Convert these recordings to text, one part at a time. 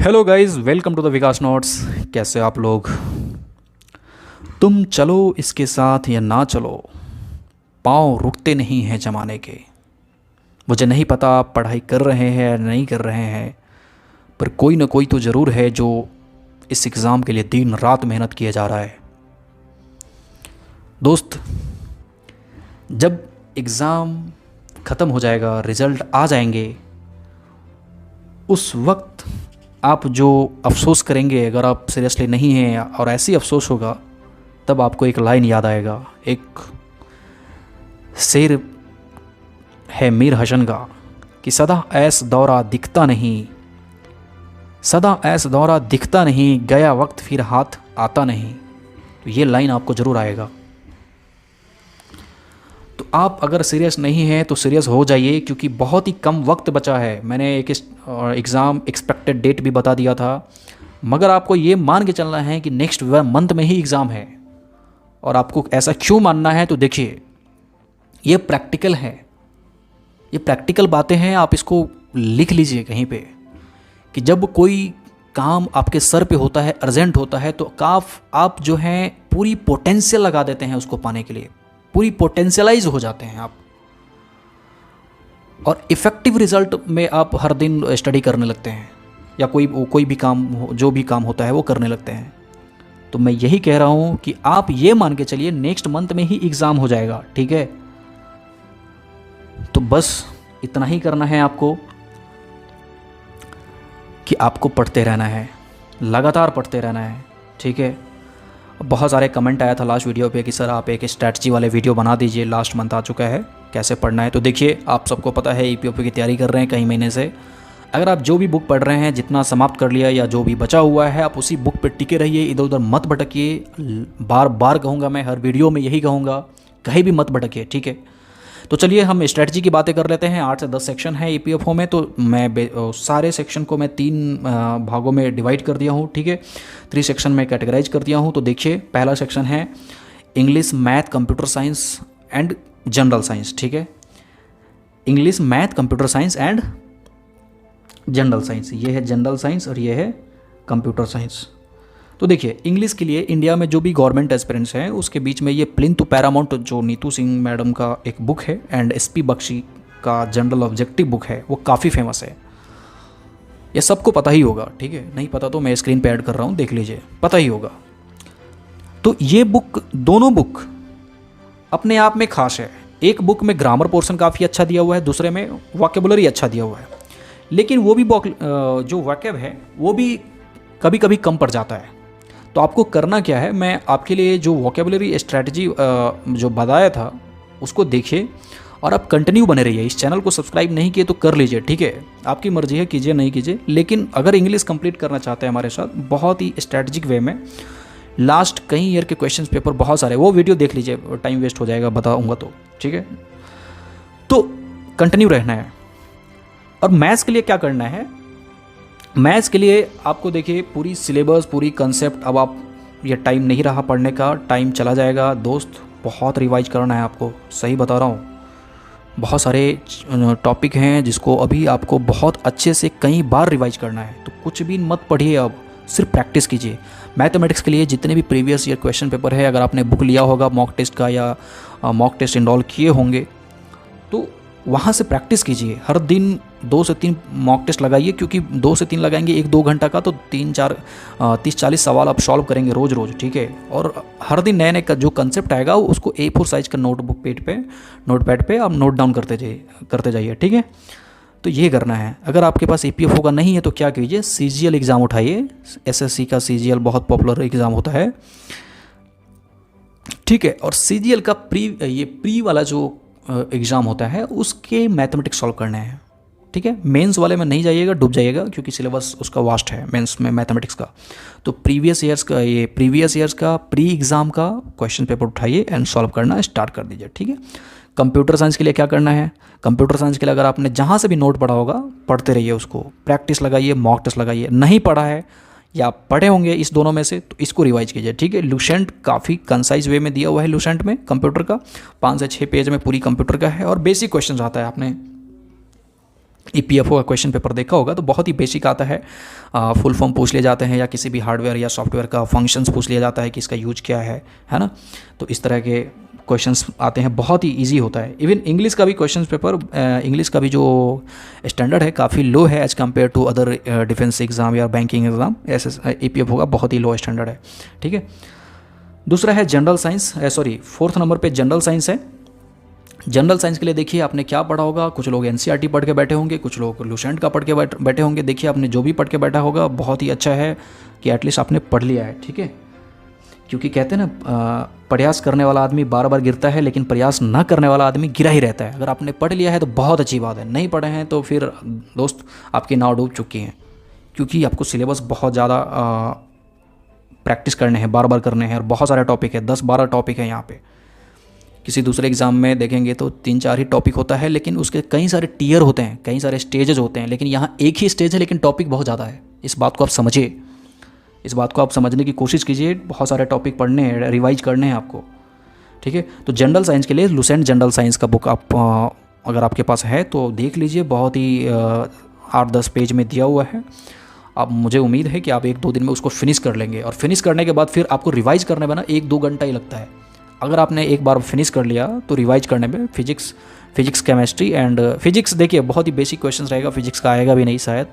Hello guys, welcome to the Vikas notes. कैसे आप लोग? तुम चलो इसके साथ या ना चलो, पाँव रुकते नहीं हैं ज़माने के। मुझे नहीं पता आप पढ़ाई कर रहे हैं या नहीं कर रहे हैं, पर कोई ना कोई तो ज़रूर है जो इस एग्ज़ाम के लिए दिन रात मेहनत किया जा रहा है। दोस्त, जब एग्ज़ाम ख़त्म हो जाएगा, रिज़ल्ट आ जाएंगे, उस वक्त आप जो अफसोस करेंगे, अगर आप सीरियसली नहीं हैं और ऐसे ही अफसोस होगा, तब आपको एक लाइन याद आएगा। एक शेर है मीर हसन का कि सदा ऐस दौरा दिखता नहीं, सदा ऐस दौरा दिखता नहीं, गया वक्त फिर हाथ आता नहीं। तो ये लाइन आपको ज़रूर आएगा। तो आप अगर सीरियस नहीं हैं तो सीरियस हो जाइए, क्योंकि बहुत ही कम वक्त बचा है। मैंने एक एग्ज़ाम एक्सपेक्टेड डेट भी बता दिया था, मगर आपको ये मान के चलना है कि नेक्स्ट मंथ में ही एग्ज़ाम है। और आपको ऐसा क्यों मानना है? तो देखिए, ये प्रैक्टिकल है, ये प्रैक्टिकल बातें हैं। आप इसको लिख लीजिए कहीं पे कि जब कोई काम आपके सर पे होता है, अर्जेंट होता है, तो आप जो हैं पूरी पोटेंशियल लगा देते हैं उसको पाने के लिए, पूरी पोटेंशियलाइज हो जाते हैं आप, और इफ़ेक्टिव रिज़ल्ट में आप हर दिन स्टडी करने लगते हैं, या कोई भी काम जो भी काम होता है वो करने लगते हैं। तो मैं यही कह रहा हूँ कि आप ये मान के चलिए नेक्स्ट मंथ में ही एग्ज़ाम हो जाएगा, ठीक है? तो बस इतना ही करना है आपको कि आपको पढ़ते रहना है, लगातार पढ़ते रहना है, ठीक है? बहुत सारे कमेंट आया था लास्ट वीडियो पे कि सर आप एक स्ट्रैटेजी वाले वीडियो बना दीजिए, लास्ट मंथ आ चुका है, कैसे पढ़ना है। तो देखिए, आप सबको पता है ईपीएफओ की तैयारी कर रहे हैं कई महीने से। अगर आप जो भी बुक पढ़ रहे हैं, जितना समाप्त कर लिया या जो भी बचा हुआ है, आप उसी बुक पे टिके रहिए, इधर उधर मत भटकिए। बार बार कहूँगा, मैं हर वीडियो में यही कहूँगा, कहीं भी मत भटकिए, ठीक है? तो चलिए हम स्ट्रेटजी की बातें कर लेते हैं। 8 से 10 सेक्शन है ईपीएफओ में, तो मैं सारे सेक्शन को मैं 3 भागों में डिवाइड कर दिया हूँ, ठीक है? 3 सेक्शन में कैटेगराइज कर दिया हूँ। तो देखिए, पहला सेक्शन है English, math, computer science and general science, ठीक है? English, math, computer science and general science, ये है जनरल साइंस और ये है कंप्यूटर साइंस। तो देखिए, इंग्लिश के लिए इंडिया में जो भी गवर्नमेंट एस्पिरेंट्स हैं, उसके बीच में ये प्लिंथ टू पैरामाउंट जो नीतू सिंह मैडम का एक बुक है, एंड एसपी बख्शी का जनरल ऑब्जेक्टिव बुक है, वो काफ़ी फेमस है। ये सबको पता ही होगा, ठीक है? नहीं पता तो मैं स्क्रीन पे ऐड कर रहा हूँ, देख लीजिए, पता ही होगा। तो ये बुक, दोनों बुक अपने आप में खास है। एक बुक में ग्रामर पोर्शन काफ़ी अच्छा दिया हुआ है, दूसरे में वोकेबुलरी अच्छा दिया हुआ है, लेकिन वो भी जो वोकेब है वो भी कभी कभी कम पड़ जाता है। तो आपको करना क्या है, मैं आपके लिए जो वोकेबुलरी स्ट्रैटेजी जो बताया था उसको देखिए, और आप कंटिन्यू बने रहिए। इस चैनल को सब्सक्राइब नहीं किए तो कर लीजिए, ठीक है? आपकी मर्जी है, कीजिए नहीं कीजिए। लेकिन अगर इंग्लिश कंप्लीट करना चाहते हैं हमारे साथ बहुत ही स्ट्रैटेजिक वे में, लास्ट कई ईयर के क्वेश्चन पेपर बहुत सारे, वो वीडियो देख लीजिए, टाइम वेस्ट हो जाएगा बताऊँगा तो, ठीक है? तो कंटिन्यू रहना है। और मैथ्स के लिए क्या करना है? मैथ्स के लिए आपको देखिए पूरी सिलेबस, पूरी कंसेप्ट, अब आप ये टाइम नहीं रहा पढ़ने का, टाइम चला जाएगा दोस्त, बहुत रिवाइज करना है आपको, सही बता रहा हूँ। बहुत सारे टॉपिक हैं जिसको अभी आपको बहुत अच्छे से कई बार रिवाइज करना है। तो कुछ भी मत पढ़िए, अब सिर्फ प्रैक्टिस कीजिए। मैथमेटिक्स के लिए जितने भी प्रीवियस ईयर क्वेश्चन पेपर है, अगर आपने बुक लिया होगा मॉक टेस्ट का या मॉक टेस्ट इनरोल किए होंगे, तो वहाँ से प्रैक्टिस कीजिए। हर दिन 2 से 3 मॉक टेस्ट लगाइए, क्योंकि 2 से 3 लगाएंगे 1-2 घंटा का, तो 30-40 सवाल आप सॉल्व करेंगे रोज़ रोज़, ठीक है? और हर दिन नए नए का जो कंसेप्ट आएगा उसको A4 साइज़ का नोटपैड पे आप नोट डाउन करते जाइए, ठीक है? तो ये करना है। अगर आपके पास ईपीएफओ का नहीं है तो क्या कीजिए, सीजीएल एग्ज़ाम उठाइए। एसएससी का सीजीएल बहुत पॉपुलर एग्ज़ाम होता है, ठीक है? और सीजीएल का प्री वाला जो एग्ज़ाम होता है उसके मैथमेटिक्स सॉल्व करने हैं, ठीक है? मेंस वाले में नहीं जाइएगा, डूब जाइएगा, क्योंकि सिलेबस उसका वास्ट है मेंस में मैथमेटिक्स का। तो प्रीवियस ईयर्स का प्री एग्ज़ाम का क्वेश्चन पेपर उठाइए एंड सॉल्व करना स्टार्ट कर दीजिए, ठीक है? कंप्यूटर साइंस के लिए क्या करना है? कंप्यूटर साइंस के लिए अगर आपने जहाँ से भी नोट पढ़ा होगा पढ़ते रहिए, उसको प्रैक्टिस लगाइए, मॉक टेस्ट लगाइए। नहीं पढ़ा है या पढ़े होंगे इस दोनों में से, तो इसको रिवाइज कीजिए, ठीक है? लुसेंट काफ़ी कंसाइज वे में दिया हुआ है, लुसेंट में कंप्यूटर का 5 से 6 पेज में पूरी कंप्यूटर का है, और बेसिक क्वेश्चन आता है, आपने ईपीएफओ का क्वेश्चन पेपर देखा होगा तो बहुत ही बेसिक आता है। फुल फॉर्म पूछ लिए जाते हैं या किसी भी हार्डवेयर या सॉफ्टवेयर का फंक्शंस पूछ लिया जाता है कि इसका यूज क्या है ना। तो इस तरह के क्वेश्चंस आते हैं, बहुत ही इजी होता है। इवन इंग्लिश का भी क्वेश्चन पेपर, इंग्लिश का भी जो स्टैंडर्ड है काफ़ी लो है as compare to other defence exam या बैंकिंग एग्ज़ाम। ईपीएफओ का बहुत ही लो स्टैंडर्ड है, ठीक है। दूसरा है जनरल साइंस, फोर्थ नंबर पे जनरल साइंस है। जनरल साइंस के लिए देखिए आपने क्या पढ़ा होगा। कुछ लोग एनसीईआरटी पढ़ के बैठे होंगे, कुछ लोग लुसेंट का पढ़ के बैठे होंगे। देखिए आपने जो भी पढ़ के बैठा होगा बहुत ही अच्छा है कि एटलीस्ट आपने पढ़ लिया है, ठीक है। क्योंकि कहते हैं ना, प्रयास करने वाला आदमी बार बार गिरता है लेकिन प्रयास ना करने वाला आदमी गिरा ही रहता है। अगर आपने पढ़ लिया है तो बहुत अच्छी बात है, नहीं पढ़े हैं तो फिर दोस्त आपकी नाव डूब चुकी हैं। क्योंकि आपको सिलेबस बहुत ज़्यादा प्रैक्टिस करने हैं, बार बार करने हैं, और बहुत सारे टॉपिक है, 10-12 टॉपिक है यहाँ पे। किसी दूसरे एग्ज़ाम में देखेंगे तो 3-4 ही टॉपिक होता है, लेकिन उसके कई सारे टियर होते हैं, कई सारे स्टेजेस होते हैं। लेकिन यहाँ एक ही स्टेज है लेकिन टॉपिक बहुत ज़्यादा है। इस बात को आप समझिए, इस बात को आप समझने की कोशिश कीजिए। बहुत सारे टॉपिक पढ़ने हैं, रिवाइज करने हैं आपको, ठीक है। तो जनरल साइंस के लिए लुसेंट जनरल साइंस का बुक आप अगर आपके पास है तो देख लीजिए, बहुत ही 8-10 पेज में दिया हुआ है। अब मुझे उम्मीद है कि आप 1-2 दिन में उसको फिनिश कर लेंगे, और फिनिश करने के बाद फिर आपको रिवाइज करने में ना 1-2 घंटा ही लगता है। अगर आपने एक बार फिनिश कर लिया तो रिवाइज करने में फिजिक्स केमिस्ट्री एंड फिजिक्स, देखिए बहुत ही बेसिक क्वेश्चन रहेगा, फिजिक्स का आएगा भी नहीं शायद।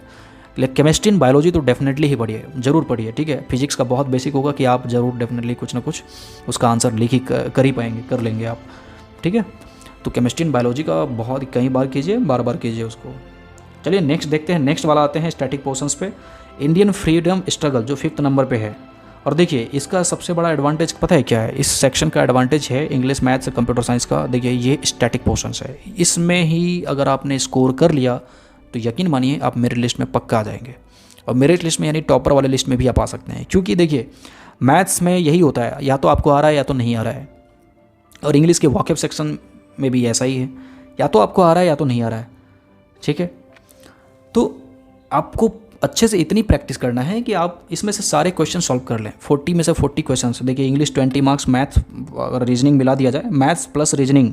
लेकिन केमिस्ट्री एंड बायोलॉजी तो डेफिनेटली ही पढ़िए, जरूर पढ़िए, ठीक है। फिजिक्स का बहुत बेसिक होगा कि आप जरूर डेफिनेटली कुछ ना कुछ उसका आंसर लिख ही कर ही पाएंगे, कर लेंगे आप, ठीक है। तो केमिस्ट्री एंड बायोलॉजी का बहुत कई बार कीजिए, बार बार कीजिए उसको। चलिए नेक्स्ट देखते हैं। नेक्स्ट वाला आते हैं स्टैटिक पोर्शंस पे। इंडियन फ्रीडम स्ट्रगल जो 5th नंबर पे है। और देखिए इसका सबसे बड़ा एडवांटेज पता है क्या है? इस सेक्शन का एडवांटेज है इंग्लिश, मैथ्स, कंप्यूटर साइंस का। देखिए ये स्टैटिक पोर्शंस है, इसमें ही अगर आपने स्कोर कर लिया तो यकीन मानिए आप मेरिट लिस्ट में पक्का आ जाएंगे, और मेरिट लिस्ट में यानी टॉपर वाले लिस्ट में भी आप आ सकते हैं। क्योंकि देखिए मैथ्स में यही होता है, या तो आपको आ रहा है या तो नहीं आ रहा है, और इंग्लिश के वॉकअप सेक्शन में भी ऐसा ही है, या तो आपको आ रहा है या तो नहीं आ रहा है, ठीक है। तो आपको अच्छे से इतनी प्रैक्टिस करना है कि आप इसमें से सारे क्वेश्चन सॉल्व कर लें। 40 में से 40 क्वेश्चन। देखिए इंग्लिश 20 मार्क्स, मैथ्स अगर रीजनिंग मिला दिया जाए, मैथ्स प्लस रीजनिंग।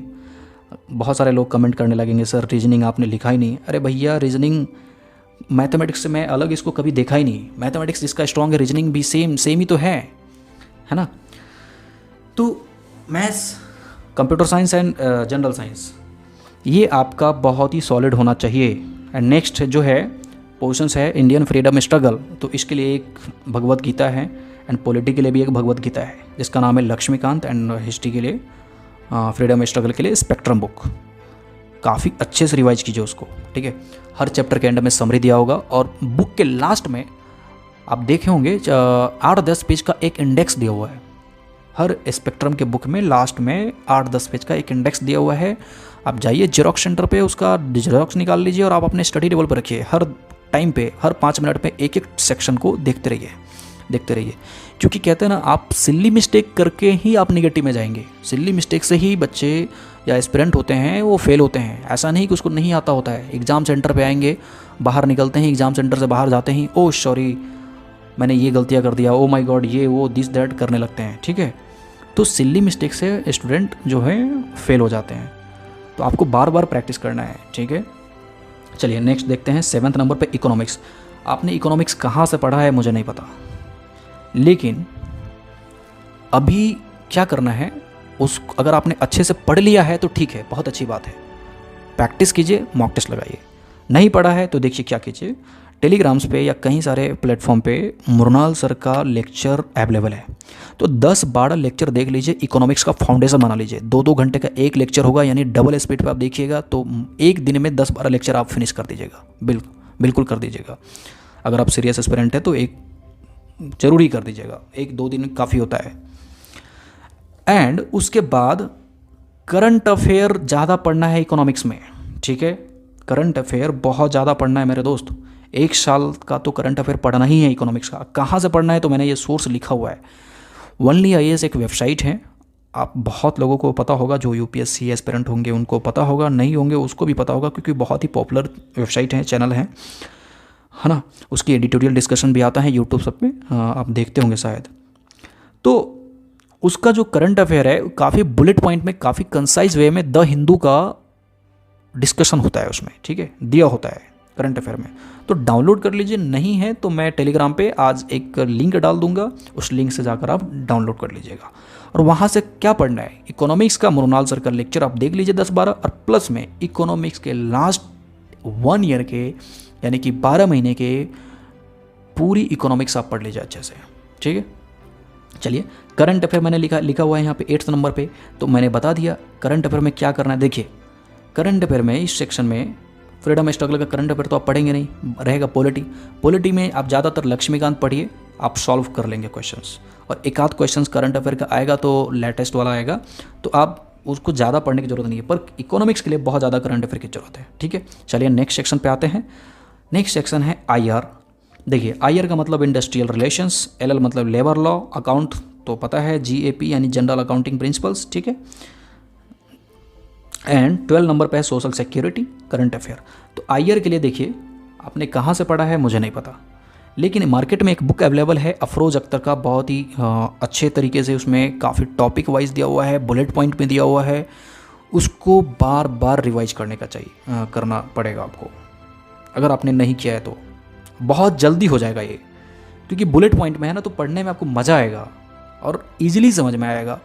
बहुत सारे लोग कमेंट करने लगेंगे सर रीजनिंग आपने लिखा ही नहीं। अरे भैया रीजनिंग मैथमेटिक्स से मैं अलग इसको कभी देखा ही नहीं। मैथमेटिक्स जिसका स्ट्रॉन्ग है, रीजनिंग भी सेम ही तो है ना। तो maths, computer science and general science ये आपका बहुत ही सॉलिड होना चाहिए। एंड नेक्स्ट जो है पोर्शंस है इंडियन फ्रीडम स्ट्रगल। तो इसके लिए एक भगवत गीता है, एंड पॉलिटी के लिए भी एक भगवत गीता है जिसका नाम है लक्ष्मीकांत, एंड हिस्ट्री के लिए फ्रीडम स्ट्रगल के लिए स्पेक्ट्रम बुक। काफ़ी अच्छे से रिवाइज कीजिए उसको, ठीक है। हर चैप्टर के एंड में समरी दिया होगा, और बुक के लास्ट में आप देखे होंगे 8-10 पेज का एक इंडेक्स दिया हुआ है। हर स्पेक्ट्रम के बुक में लास्ट में 8-10 पेज का एक इंडेक्स दिया हुआ है। आप जाइए जेरोक्स सेंटर पे, उसका जेरोक्स निकाल लीजिए और आप अपने स्टडी टेबल पर रखिए। हर टाइम पे, हर 5 मिनट में एक सेक्शन को देखते रहिए। क्योंकि कहते हैं ना, आप सिल्ली मिस्टेक करके ही आप निगेटिव में जाएंगे। सिल्ली मिस्टेक से ही बच्चे या एस्पिरेंट होते हैं वो फेल होते हैं। ऐसा नहीं कि उसको नहीं आता होता है। एग्ज़ाम सेंटर पे आएंगे, बाहर निकलते हैं, एग्ज़ाम सेंटर से बाहर जाते ही ओह सॉरी मैंने ये गलतियाँ कर दिया, ओ माय गॉड ये वो दिस दैट करने लगते हैं, ठीक है। तो सिल्ली मिस्टेक से स्टूडेंट जो है फेल हो जाते हैं। तो आपको बार बार प्रैक्टिस करना है, ठीक है। चलिए नेक्स्ट देखते हैं 7th नंबर पे इकोनॉमिक्स। आपने इकोनॉमिक्स कहाँ से पढ़ा है मुझे नहीं पता, लेकिन अभी क्या करना है, उस अगर आपने अच्छे से पढ़ लिया है तो ठीक है, बहुत अच्छी बात है। प्रैक्टिस कीजिए, मॉक टेस्ट लगाइए। नहीं पढ़ा है तो देखिए क्या कीजिए, टेलीग्राम्स पे या कहीं सारे प्लेटफॉर्म पे मुरनाल सर का लेक्चर अवेलेबल है। तो 10-12 लेक्चर देख लीजिए, इकोनॉमिक्स का फाउंडेशन बना लीजिए। 2-2 घंटे का एक लेक्चर होगा, यानी डबल स्पीड पे आप देखिएगा तो एक दिन में 10-12 लेक्चर आप फिनिश कर दीजिएगा। बिल्कुल कर दीजिएगा। अगर आप सीरियस एस्पिरेंट है तो एक जरूरी कर दीजिएगा, 1-2 दिन काफ़ी होता है। एंड उसके बाद करंट अफेयर ज़्यादा पढ़ना है इकोनॉमिक्स में, ठीक है। करंट अफेयर बहुत ज़्यादा पढ़ना है मेरे दोस्त। 1 साल का तो करंट अफेयर पढ़ना ही है इकोनॉमिक्स का। कहाँ से पढ़ना है तो मैंने ये सोर्स लिखा हुआ है। ओनली IAS एक वेबसाइट है, आप बहुत लोगों को पता होगा, जो UPSC एस्पिरेंट होंगे उनको पता होगा, नहीं होंगे उसको भी पता होगा, क्योंकि बहुत ही पॉपुलर वेबसाइट है, चैनल है ना। उसकी एडिटोरियल डिस्कशन भी आता है यूट्यूब सब पे, आप देखते होंगे शायद। तो उसका जो करंट अफेयर है काफ़ी बुलेट पॉइंट में, काफ़ी कंसाइज वे में द हिंदू का डिस्कशन होता है उसमें, ठीक है, दिया होता है। करंट अफेयर में, तो डाउनलोड कर लीजिए। नहीं है तो मैं टेलीग्राम पे आज एक लिंक डाल दूंगा, उस लिंक से जाकर आप डाउनलोड कर लीजिएगा। और वहाँ से क्या पढ़ना है, इकोनॉमिक्स का मृणाल सर का लेक्चर आप देख लीजिए 10-12, और प्लस में इकोनॉमिक्स के लास्ट 1 ईयर के यानी कि 12 महीने के पूरी इकोनॉमिक्स आप पढ़ लीजिए अच्छे से, ठीक है। चलिए, करंट अफेयर मैंने लिखा हुआ है यहाँ पे 8th नंबर पे, तो मैंने बता दिया करंट अफेयर में क्या करना है। देखिए, करंट अफेयर में इस सेक्शन में फ्रीडम स्ट्रगल का करंट अफेयर तो आप पढ़ेंगे नहीं, रहेगा पॉलिटी में आप ज़्यादातर लक्ष्मीकांत पढ़िए, आप सॉल्व कर लेंगे क्वेश्चंस, और एक आध क्वेश्चंस करंट अफेयर का आएगा तो लेटेस्ट वाला आएगा, तो आप उसको ज़्यादा पढ़ने की जरूरत नहीं है, पर इकोनॉमिक्स के लिए बहुत ज़्यादा करंट अफेयर की जरूरत है, ठीक है। चलिए नेक्स्ट सेक्शन पे आते हैं। नेक्स्ट सेक्शन है IR। देखिए, IR का मतलब इंडस्ट्रियल रिलेशंस, LL मतलब लेबर लॉ, अकाउंट तो पता है GAP यानी जनरल अकाउंटिंग प्रिंसिपल्स, ठीक है। एंड 12 नंबर पे है सोशल सिक्योरिटी करंट अफेयर। तो IR के लिए देखिए, आपने कहाँ से पढ़ा है मुझे नहीं पता, लेकिन मार्केट में एक बुक अवेलेबल है अफरोज़ अख्तर का, बहुत ही अच्छे तरीके से उसमें काफ़ी टॉपिक वाइज दिया हुआ है, बुलेट पॉइंट में दिया हुआ है, उसको बार बार रिवाइज करने का करना पड़ेगा आपको। अगर आपने नहीं किया है तो बहुत जल्दी हो जाएगा ये, क्योंकि बुलेट पॉइंट में है ना, तो पढ़ने में आपको मज़ा आएगा और ईजिली समझ में आएगा,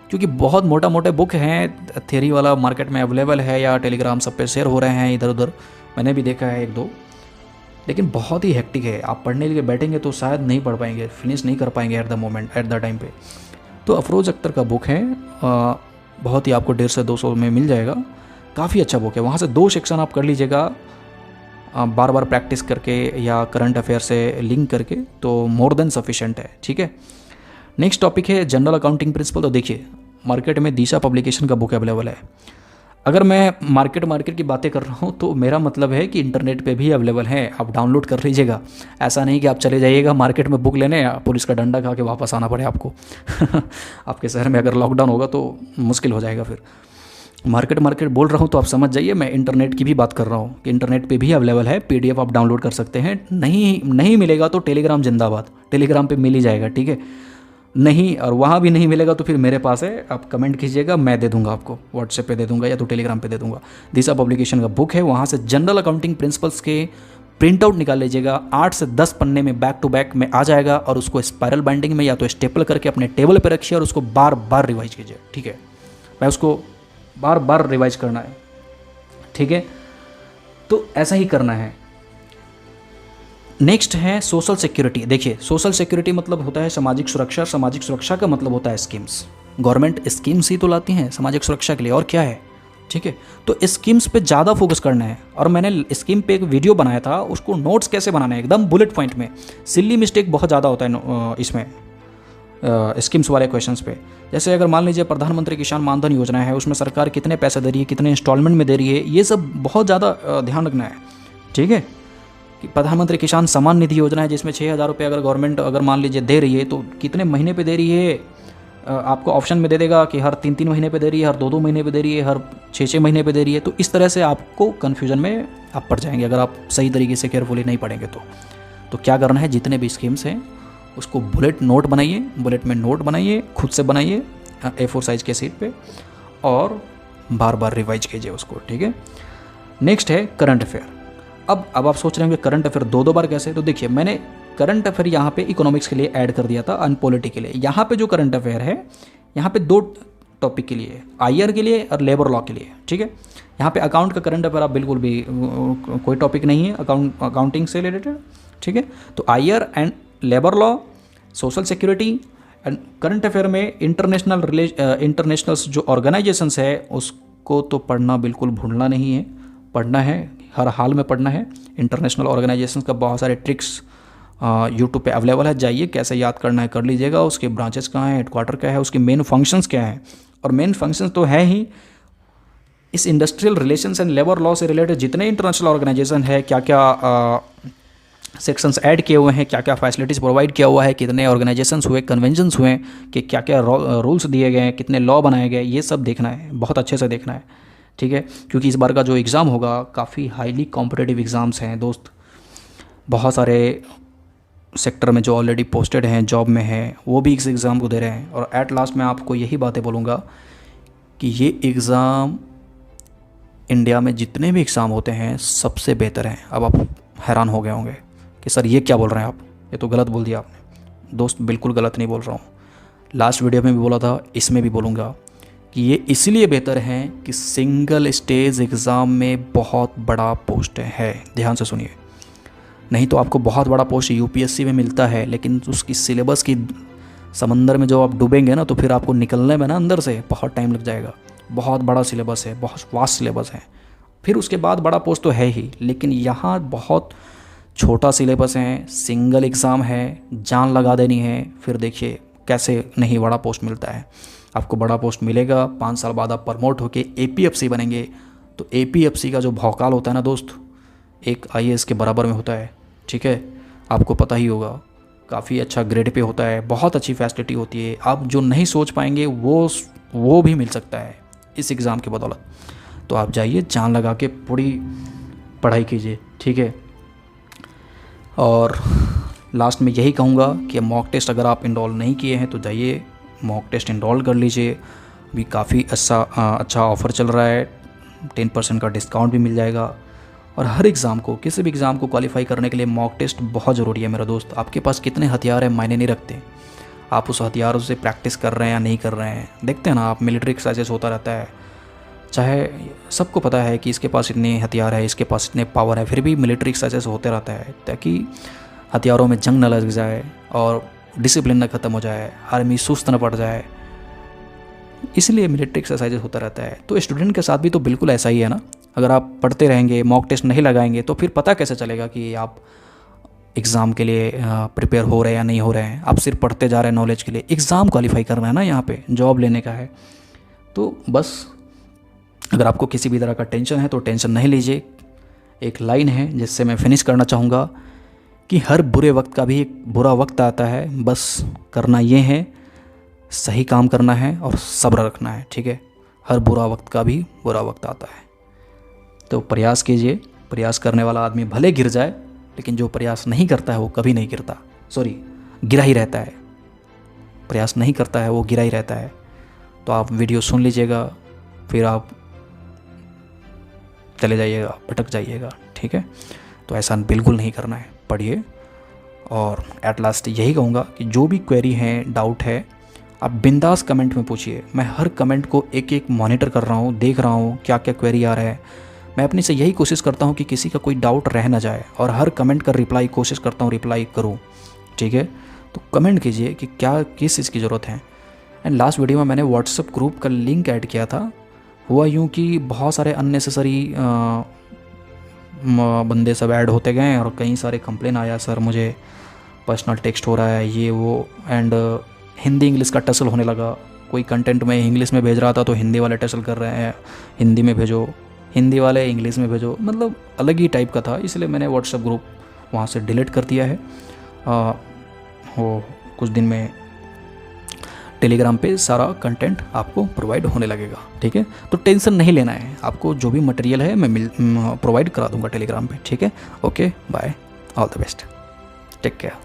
क्योंकि बहुत मोटे बुक हैं, थ्योरी वाला मार्केट में अवेलेबल है या टेलीग्राम सब पे शेयर हो रहे हैं इधर उधर, मैंने भी देखा है 1-2, लेकिन बहुत ही हेक्टिक है। आप पढ़ने के लिए बैठेंगे तो शायद नहीं पढ़ पाएंगे, फिनिश नहीं कर पाएंगे एट द टाइम पे। तो अफरोज़ अख्तर का बुक है, बहुत ही आपको 150 से 200 में मिल जाएगा, काफ़ी अच्छा बुक है। वहाँ से 2 सेक्शन आप कर लीजिएगा बार बार प्रैक्टिस करके या करंट अफेयर से लिंक करके, तो मोर देन सफिशेंट है, ठीक है। नेक्स्ट टॉपिक है जनरल अकाउंटिंग प्रिंसिपल। तो देखिए, मार्केट में दिशा पब्लिकेशन का बुक अवेलेबल है। अगर मैं मार्केट की बातें कर रहा हूँ तो मेरा मतलब है कि इंटरनेट पे भी अवेलेबल है, आप डाउनलोड कर लीजिएगा। ऐसा नहीं कि आप चले जाइएगा मार्केट में बुक लेने, पुलिस का डंडा खा के वापस आना पड़े आपको आपके शहर में अगर लॉकडाउन होगा तो मुश्किल हो जाएगा फिर। मार्केट बोल रहा हूँ तो आप समझ जाइए, मैं इंटरनेट की भी बात कर रहा हूँ कि इंटरनेट पे भी अवेलेबल है, PDF आप डाउनलोड कर सकते हैं। नहीं मिलेगा तो टेलीग्राम जिंदाबाद, टेलीग्राम पे मिल ही जाएगा, ठीक है। नहीं, और वहाँ भी नहीं मिलेगा तो फिर मेरे पास है, आप कमेंट कीजिएगा, मैं दे दूंगा आपको, व्हाट्सएप पे दे दूंगा या तो टेलीग्राम पे दे दूंगा। दिशा पब्लिकेशन का बुक है, वहाँ से जनरल अकाउंटिंग प्रिंसिपल्स के प्रिंट आउट निकाल लीजिएगा, 8 से 10 पन्ने में बैक टू बैक में आ जाएगा, और उसको स्पायरल बाइंडिंग में या तो स्टेपल करके अपने टेबल पर रखिए और उसको बार बार रिवाइज कीजिए, ठीक है। मैं उसको बार बार रिवाइज करना है, ठीक है, तो ऐसा ही करना है। नेक्स्ट है सोशल सिक्योरिटी। देखिए, सोशल सिक्योरिटी मतलब होता है सामाजिक सुरक्षा, सामाजिक सुरक्षा का मतलब होता है स्कीम्स, गवर्नमेंट स्कीम्स ही तो लाती हैं सामाजिक सुरक्षा के लिए, और क्या है, ठीक है। तो स्कीम्स पे ज़्यादा फोकस करना है, और मैंने स्कीम पे एक वीडियो बनाया था, उसको नोट्स कैसे बनाना है एकदम बुलेट पॉइंट में। सिली मिस्टेक बहुत ज़्यादा होता है इसमें स्कीम्स वाले क्वेश्चंस पे। जैसे अगर मान लीजिए प्रधानमंत्री किसान मानधन योजना है, उसमें सरकार कितने पैसे दे रही है, कितने इंस्टॉलमेंट में दे रही है, ये सब बहुत ज़्यादा ध्यान रखना है, ठीक है। कि प्रधानमंत्री किसान सम्मान निधि योजना है, जिसमें 6,000 रुपये अगर गवर्नमेंट अगर मान लीजिए दे रही है, तो कितने महीने पे दे रही है, आपको ऑप्शन में दे देगा कि हर 3-3 महीने पे दे रही है, हर 2-2 महीने पे दे रही है, हर 6-6 महीने पे दे रही है। तो इस तरह से आपको कन्फ्यूजन में आप पड़ जाएंगे अगर आप सही तरीके से केयरफुली नहीं पढ़ेंगे तो क्या करना है, जितने भी स्कीम्स हैं उसको बुलेट में नोट बनाइए, खुद से बनाइए A4 साइज के सीट पे, और बार बार रिवाइज कीजिए उसको, ठीक है। नेक्स्ट है करंट अफेयर। अब आप सोच रहे होंगे करंट अफेयर 2 बार कैसे, तो देखिए, मैंने करंट अफेयर यहाँ पे इकोनॉमिक्स के लिए ऐड कर दिया था, अनपॉलिटी के लिए। यहाँ पे जो करंट अफेयर है, यहाँ पे 2 टॉपिक के लिए, IR के लिए और लेबर लॉ के लिए, ठीक है। यहाँ पे अकाउंट का करंट अफेयर आप बिल्कुल भी कोई टॉपिक नहीं है अकाउंटिंग से रिलेटेड, ठीक है। तो IR and labour law, social security and current affair में इंटरनेशनल जो ऑर्गेनाइजेशंस है उसको तो पढ़ना बिल्कुल भूलना नहीं है, पढ़ना है, हर हाल में पढ़ना है। इंटरनेशनल ऑर्गेनाइजेशंस का बहुत सारे ट्रिक्स यूट्यूब पे अवेलेबल है, जाइए, कैसे याद करना है कर लीजिएगा, उसके ब्रांचेस कहाँ हैं, हेडक्वार्टर क्या है, उसके मेन फंक्शंस क्या हैं। और मेन फंक्शंस तो है ही, इस industrial relations and labour law से रिलेटेड जितने इंटरनेशनल ऑर्गेनाइजेशन है, क्या क्या सेक्शंस ऐड किए हुए हैं, क्या क्या फैसिलिटीज़ प्रोवाइड किया हुआ है, कितने ऑर्गेनाइजेशंस हुए, कन्वेंशंस हुए, कि क्या क्या रूल्स दिए गए हैं, कितने लॉ बनाए गए, ये सब देखना है, बहुत अच्छे से देखना है, ठीक है। क्योंकि इस बार का जो एग्ज़ाम होगा काफ़ी हाईली कॉम्पिटिटिव एग्ज़ाम्स हैं दोस्त, बहुत सारे सेक्टर में जो ऑलरेडी पोस्टेड हैं, जॉब में हैं, वो भी इस एग्ज़ाम को दे रहे हैं। और एट लास्ट मैं आपको यही बातें बोलूँगा कि ये एग्ज़ाम इंडिया में जितने भी एग्ज़ाम होते हैं सबसे बेहतर हैं। अब आप हैरान हो गए होंगे कि सर ये क्या बोल रहे हैं आप, ये तो गलत बोल दिया आपने। दोस्त बिल्कुल गलत नहीं बोल रहा हूँ, लास्ट वीडियो में भी बोला था, इसमें भी बोलूँगा कि ये इसलिए बेहतर हैं कि सिंगल स्टेज एग्ज़ाम में बहुत बड़ा पोस्ट है। ध्यान से सुनिए, नहीं तो आपको बहुत बड़ा पोस्ट यूपीएससी में मिलता है, लेकिन उसकी सिलेबस की समंदर में जो आप डूबेंगे ना, तो फिर आपको निकलने में ना अंदर से बहुत टाइम लग जाएगा। बहुत बड़ा सिलेबस है, बहुत वास्ट सिलेबस है। फिर उसके बाद बड़ा पोस्ट तो है ही, लेकिन यहाँ बहुत छोटा सिलेबस है, सिंगल एग्ज़ाम है, जान लगा देनी है। फिर देखिए कैसे नहीं बड़ा पोस्ट मिलता है। आपको बड़ा पोस्ट मिलेगा, 5 साल बाद आप प्रमोट होके एपीएफसी बनेंगे। तो एपीएफसी का जो भौकाल होता है ना दोस्त, एक आईएएस के बराबर में होता है। ठीक है, आपको पता ही होगा, काफ़ी अच्छा ग्रेड पे होता है, बहुत अच्छी फैसिलिटी होती है। आप जो नहीं सोच पाएंगे वो भी मिल सकता है इस एग्ज़ाम की बदौलत। तो आप जाइए, जान लगा के पूरी पढ़ाई कीजिए। ठीक है, और लास्ट में यही कहूँगा कि मॉक टेस्ट अगर आप इनरोल नहीं किए हैं तो जाइए मॉक टेस्ट इनरोल कर लीजिए। अभी काफ़ी अच्छा ऑफ़र चल रहा है, 10% का डिस्काउंट भी मिल जाएगा। और हर एग्ज़ाम को, किसी भी एग्ज़ाम को क्वालिफाई करने के लिए मॉक टेस्ट बहुत ज़रूरी है मेरा दोस्त। आपके पास कितने हथियार हैं मायने नहीं रखते, आप उस हथियारों से प्रैक्टिस कर रहे हैं या नहीं कर रहे हैं। देखते हैं ना आप, मिलिट्री एक्सरसाइजेस होता रहता है, चाहे सबको पता है कि इसके पास इतने हथियार है, इसके पास इतने पावर है, फिर भी मिलिट्री एक्सरसाइजेस होते रहता है ताकि हथियारों में जंग न लग जाए और डिसिप्लिन न ख़त्म हो जाए, आर्मी सुस्त न पड़ जाए, इसलिए मिलिट्री एक्सरसाइजेस होता रहता है। तो स्टूडेंट के साथ भी तो बिल्कुल ऐसा ही है ना। अगर आप पढ़ते रहेंगे, मॉक टेस्ट नहीं लगाएंगे, तो फिर पता कैसे चलेगा कि आप एग्ज़ाम के लिए प्रिपेयर हो रहे हैं या नहीं हो रहे हैं। आप सिर्फ पढ़ते जा रहे हैं नॉलेज के लिए, एग्ज़ाम क्वालिफाई करना है ना, यहाँ पे जॉब लेने का है। तो बस अगर आपको किसी भी तरह का टेंशन है तो टेंशन नहीं लीजिए। एक लाइन है जिससे मैं फिनिश करना चाहूँगा कि हर बुरे वक्त का भी एक बुरा वक्त आता है, बस करना ये है, सही काम करना है और सब्र रखना है। ठीक है, हर बुरा वक्त का भी बुरा वक्त आता है। तो प्रयास कीजिए। प्रयास करने वाला आदमी भले गिर जाए, लेकिन जो प्रयास नहीं करता है वो कभी नहीं गिरता, गिरा ही रहता है। प्रयास नहीं करता है वो गिरा ही रहता है। तो आप वीडियो सुन लीजिएगा, फिर आप चले जाइएगा, भटक जाइएगा। ठीक है, तो ऐसा बिल्कुल नहीं करना है, पढ़िए। और एट लास्ट यही कहूँगा कि जो भी क्वेरी है, डाउट है, आप बिंदास कमेंट में पूछिए। मैं हर कमेंट को एक एक मॉनिटर कर रहा हूँ, देख रहा हूँ क्या क्या क्वेरी आ रहा है। मैं अपने से यही कोशिश करता हूँ कि किसी का कोई डाउट रह ना जाए, और हर कमेंट का रिप्लाई कोशिश करता हूँ रिप्लाई करूँ। ठीक है, तो कमेंट कीजिए कि क्या किस चीज़ की ज़रूरत है। एंड लास्ट वीडियो में मैंने व्हाट्सएप ग्रुप का लिंक ऐड किया था। हुआ यूँ कि बहुत सारे अननेसेसरी बंदे सब ऐड होते गए और कई सारे कंप्लेन आया, सर मुझे पर्सनल टेक्स्ट हो रहा है, ये वो। एंड हिंदी इंग्लिश का टसल होने लगा। कोई कंटेंट मैं इंग्लिश में भेज रहा था तो हिंदी वाले टसल कर रहे हैं, हिंदी में भेजो, हिंदी वाले इंग्लिश में भेजो, मतलब अलग ही टाइप का था। इसलिए मैंने व्हाट्सएप ग्रुप वहाँ से डिलीट कर दिया है। वो कुछ दिन में टेलीग्राम पे सारा कंटेंट आपको प्रोवाइड होने लगेगा। ठीक है, तो टेंशन नहीं लेना है, आपको जो भी मटेरियल है मैं प्रोवाइड करा दूंगा टेलीग्राम पे। ठीक है, okay, bye, all the best, take care.